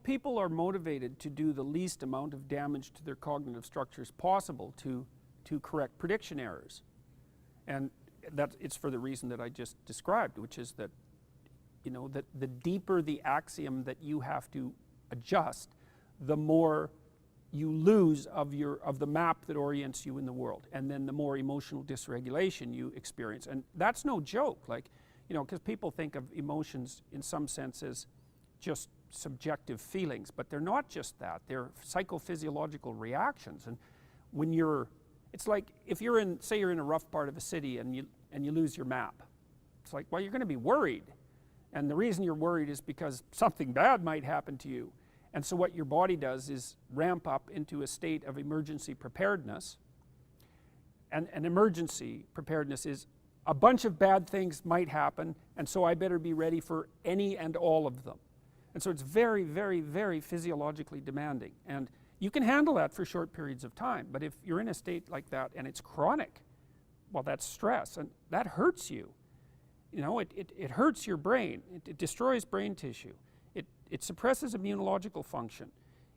people are motivated to do the least amount of damage to their cognitive structures possible to correct prediction errors. And it's for the reason that I just described, which is that, that the deeper the axiom that you have to adjust, the more you lose of the map that orients you in the world, and then the more emotional dysregulation you experience. And that's no joke, because people think of emotions in some sense as just subjective feelings, but they're not just that. They're psychophysiological reactions. And when it's like if say you're in a rough part of a city and you lose your map. It's like, well, you're going to be worried. And the reason you're worried is because something bad might happen to you. And so what your body does is ramp up into a state of emergency preparedness. And an emergency preparedness is a bunch of bad things might happen, and so I better be ready for any and all of them. And so it's very, very, very physiologically demanding. And you can handle that for short periods of time, but if you're in a state like that and it's chronic, well, that's stress, and that hurts you. It hurts your brain. It destroys brain tissue. It suppresses immunological function.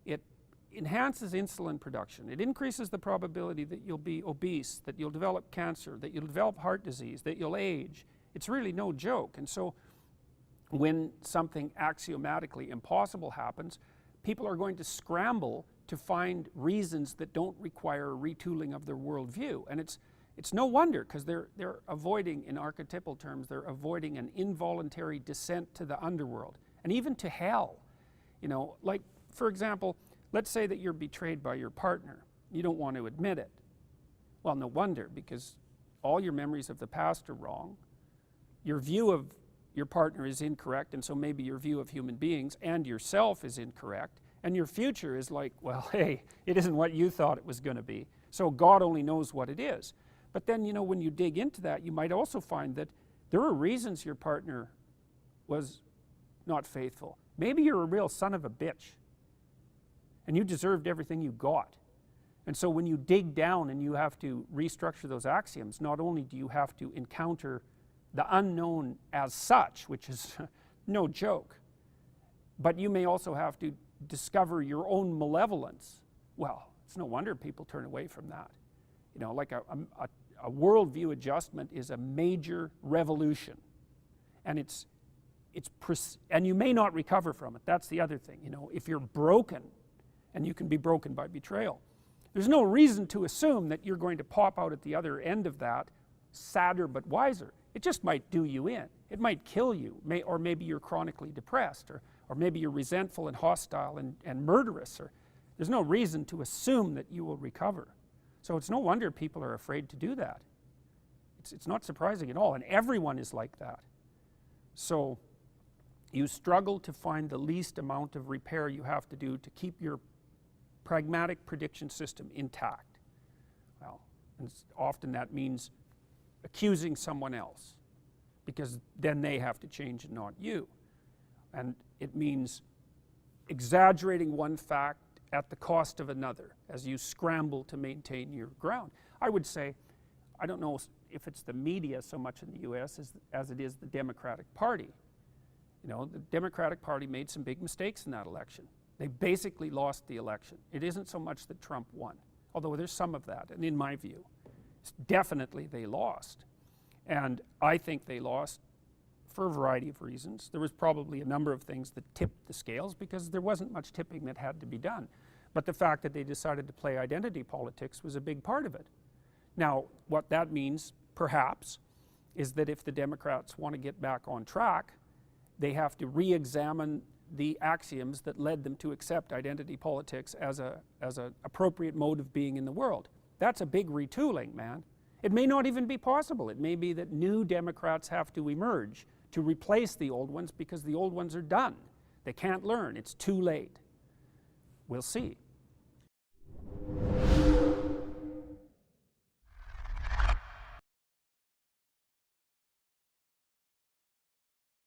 It enhances insulin production. It increases the probability that you'll be obese, that you'll develop cancer, that you'll develop heart disease, that you'll age. It's really no joke. And so when something axiomatically impossible happens, people are going to scramble to find reasons that don't require a retooling of their worldview. And it's no wonder, because they're avoiding, in archetypal terms, they're avoiding an involuntary descent to the underworld and even to hell. Like, for example, let's say that you're betrayed by your partner. You don't want to admit it. Well, no wonder, because all your memories of the past are wrong. Your view of your partner is incorrect, and so maybe your view of human beings and yourself is incorrect. And your future is like, well, hey, it isn't what you thought it was going to be. So God only knows what it is. But then, when you dig into that, you might also find that there are reasons your partner was not faithful. Maybe you're a real son of a bitch, and you deserved everything you got. And so when you dig down and you have to restructure those axioms, not only do you have to encounter the unknown as such, which is no joke, but you may also have to discover your own malevolence. Well, it's no wonder people turn away from that. Like a worldview adjustment is a major revolution, and and you may not recover from it. That's the other thing. If you're broken, and you can be broken by betrayal, there's no reason to assume that you're going to pop out at the other end of that sadder but wiser. It just might do you in. It might kill you, or maybe you're chronically depressed, or maybe you're resentful and hostile and murderous. Or there's no reason to assume that you will recover. So it's no wonder people are afraid to do that. It's not surprising at all, and everyone is like that. So you struggle to find the least amount of repair you have to do to keep your pragmatic prediction system intact. Well, and often that means accusing someone else, because then they have to change and not you. And it means exaggerating one fact at the cost of another as you scramble to maintain your ground. I would say, I don't know if it's the media so much in the US as it is the Democratic Party. The Democratic Party made some big mistakes in that election. They basically lost the election. It isn't so much that Trump won, although there's some of that, and in my view, definitely they lost. And I think they lost for a variety of reasons. There was probably a number of things that tipped the scales, because there wasn't much tipping that had to be done. But the fact that they decided to play identity politics was a big part of it. Now, what that means, perhaps, is that if the Democrats want to get back on track, they have to re-examine the axioms that led them to accept identity politics as an appropriate mode of being in the world. That's a big retooling, man. It may not even be possible. It may be that new Democrats have to emerge to replace the old ones, because the old ones are done. They can't learn. It's too late. We'll see.